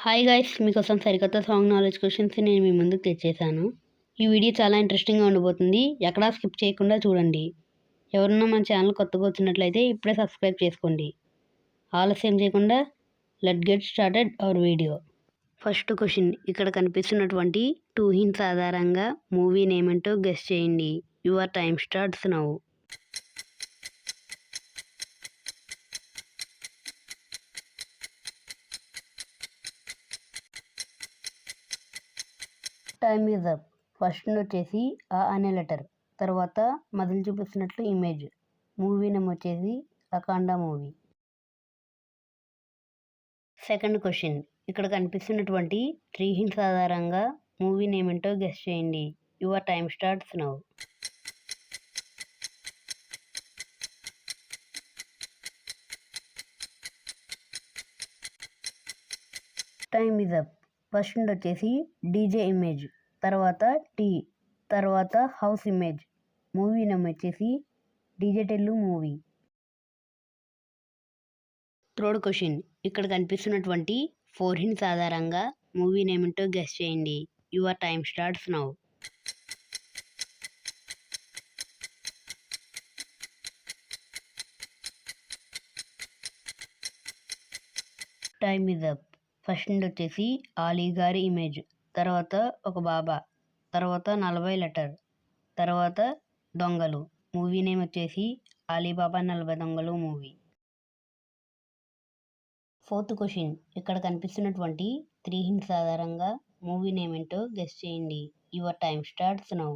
Hi guys, మీకోసం సరికొత్త song knowledge questions నేను మీ ముందుకు తెచ్చేసాను. ఈ వీడియో చాలా ఇంట్రెస్టింగ్గా ఉండబోతుంది. ఎక్కడా స్కిప్ చేయకుండా చూడండి. ఎవరన్నా మన ఛానల్ కొత్తగా వచ్చినట్లయితే ఇప్పుడే సబ్స్క్రైబ్ చేసుకోండి. ఆలస్యం చేయకుండా let get started our video. First question, ఇక్కడ కనిపిస్తున్నటువంటి 2 hints ఆధారంగా మూవీ నేమ్ ఏంటో గెస్ చేయండి. Your time starts now. Time is up. First వచ్చేసి ఆ అనే లెటర్, తర్వాత మొదలు చూపిస్తున్నట్లు ఇమేజ్. మూవీ నేమ్ వచ్చేసి అఖండ మూవీ. సెకండ్ క్వశ్చన్, ఇక్కడ కనిపిస్తున్నటువంటి 3 hints ఆధారంగా మూవీ నేమ్ ఏంటో గెస్ చేయండి. Your time starts now. Time is up. First వచ్చేసి డీజే ఇమేజ్, తర్వాత టీ, తర్వాత హౌస్ ఇమేజ్. మూవీ నేమ్ వచ్చేసి డీజే టెల్లు మూవీ. థర్డ్ క్వశ్చన్, ఇక్కడ కనిపిస్తున్నటువంటి 4 hints ఆధారంగా మూవీ నేమ్ ఏంటో గెస్ చేయండి. Your time starts now. Time is up. First వచ్చేసి ఆలీ గారి ఇమేజ్, తర్వాత ఒక బాబా, తర్వాత 40 లెటర్, తర్వాత దొంగలు. మూవీ నేమ్ వచ్చేసి అలీబాబా 40 దొంగలు మూవీ. ఫోర్త్ క్వశ్చన్, ఇక్కడ కనిపిస్తున్నటువంటి 3 hints ఆధారంగా మూవీ నేమ్ ఏంటో గెస్ చేయండి. Your time starts now.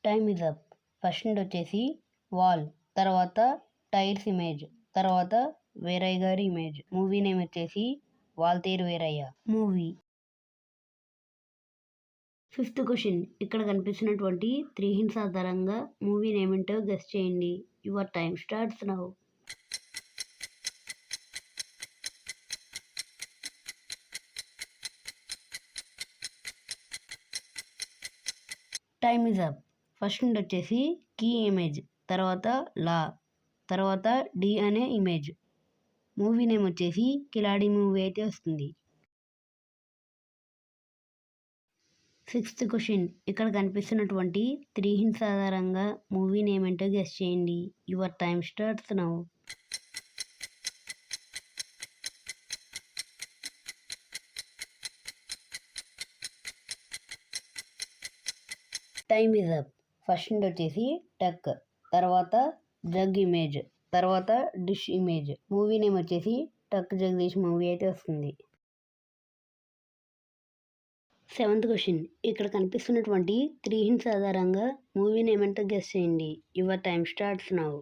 Time is up. First వచ్చేసి వాల్, తర్వాత టైర్స్ ఇమేజ్, తర్వాత వీరయ్య గారి ఇమేజ్. మూవీ నేమ్ వచ్చేసి Waltair Veerayya movie. Fifth question, ఇక్కడ కనిపిస్తున్నటువంటి 3 hints ఆధారంగా మూవీ నేమ్ ఏంటో గెస్ చేయండి. Your time starts now. Time is up. First వచ్చేసి కీ ఇమేజ్, తర్వాత లా, తర్వాత డి అనే ఇమేజ్. మూవీ నేమ్ వచ్చేసి కిలాడి మూవీ అయితే వస్తుంది. సిక్స్త్ క్వశ్చన్, ఇక్కడ కనిపిస్తున్నటువంటి 3 hints ఆధారంగా మూవీ నేమ్ ఏంటో గెస్ చేయండి. Your time starts now. Time is up. First వచ్చేసి టక్, తర్వాత జగ్ ఇమేజ్, తర్వాత డిష్ ఇమేజ్. మూవీ నేమ్ వచ్చేసి టక్ జగదీష్ మూవీ అయితే వస్తుంది. సెవెంత్ క్వశ్చన్, ఇక్కడ కనిపిస్తున్నటువంటి 3 hints ఆధారంగా మూవీ నేమ్ ఏంటో గెస్ చేయండి. Your time starts now.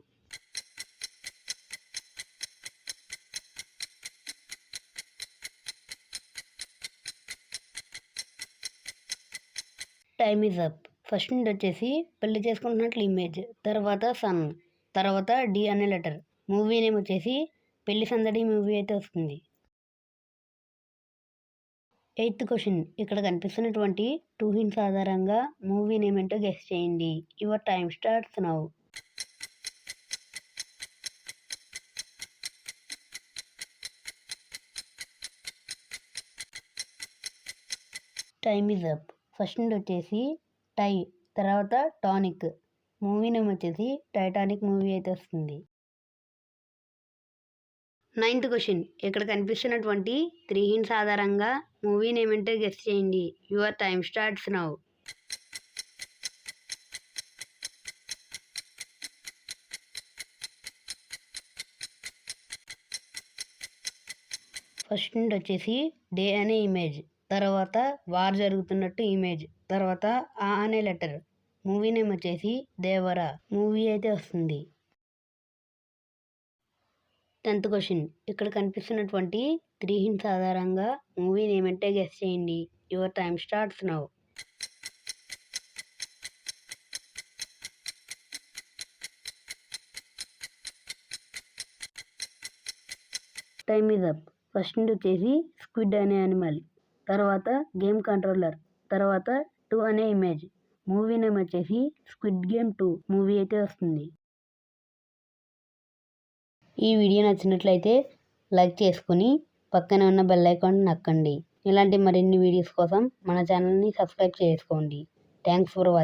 Time is up. First వచ్చేసి పెళ్లి చేసుకుంటున్నట్లు ఇమేజ్, తర్వాత సన్, తర్వాత డి అనే లెటర్. మూవీ నేమ్ వచ్చేసి పెళ్లి సందడి మూవీ అయితే వస్తుంది. ఎయిత్ క్వశ్చన్, ఇక్కడ కనిపిస్తున్నటువంటి 2 hints ఆధారంగా మూవీ నేమ్ ఏంటో గెస్ చేయండి. Your time starts now. Time is up. First వచ్చేసి టై, తర్వాత టానిక్. మూవీ నేమ్ వచ్చేసి టైటానిక్ మూవీ అయితే వస్తుంది. నైన్త్ క్వశ్చన్, ఇక్కడ కనిపిస్తున్నటువంటి 3 hints ఆధారంగా మూవీ నేమ్ ఏంటో గెస్ చేయండి. Your time starts now. First వచ్చేసి డే అనే ఇమేజ్, తర్వాత వార్ జరుగుతున్నట్టు ఇమేజ్, తర్వాత ఆ అనే లెటర్. మూవీ నేమ్ వచ్చేసి దేవరా మూవీ అయితే వస్తుంది. 10th క్వశ్చన్, ఇక్కడ కనిపిస్తున్నటువంటి 3 hints ఆధారంగా మూవీ నేమ్ అంటే గెస్ చేయండి. Your time starts now. Time is up. First వచ్చేసి స్క్విడ్ అనే యానిమల్, తర్వాత గేమ్ కంట్రోలర్, తర్వాత 2 అనే ఇమేజ్. మూవీ నేమ్ వచ్చేసి స్క్విడ్ గేమ్ 2 మూవీ అయితే వస్తుంది. ఈ వీడియో నచ్చినట్లయితే లైక్ చేసుకుని పక్కనే ఉన్న బెల్ ఐకాన్ నొక్కండి. ఇలాంటి మరిన్ని వీడియోస్ కోసం మన ఛానల్ని సబ్స్క్రైబ్ చేసుకోండి. Thanks for watching.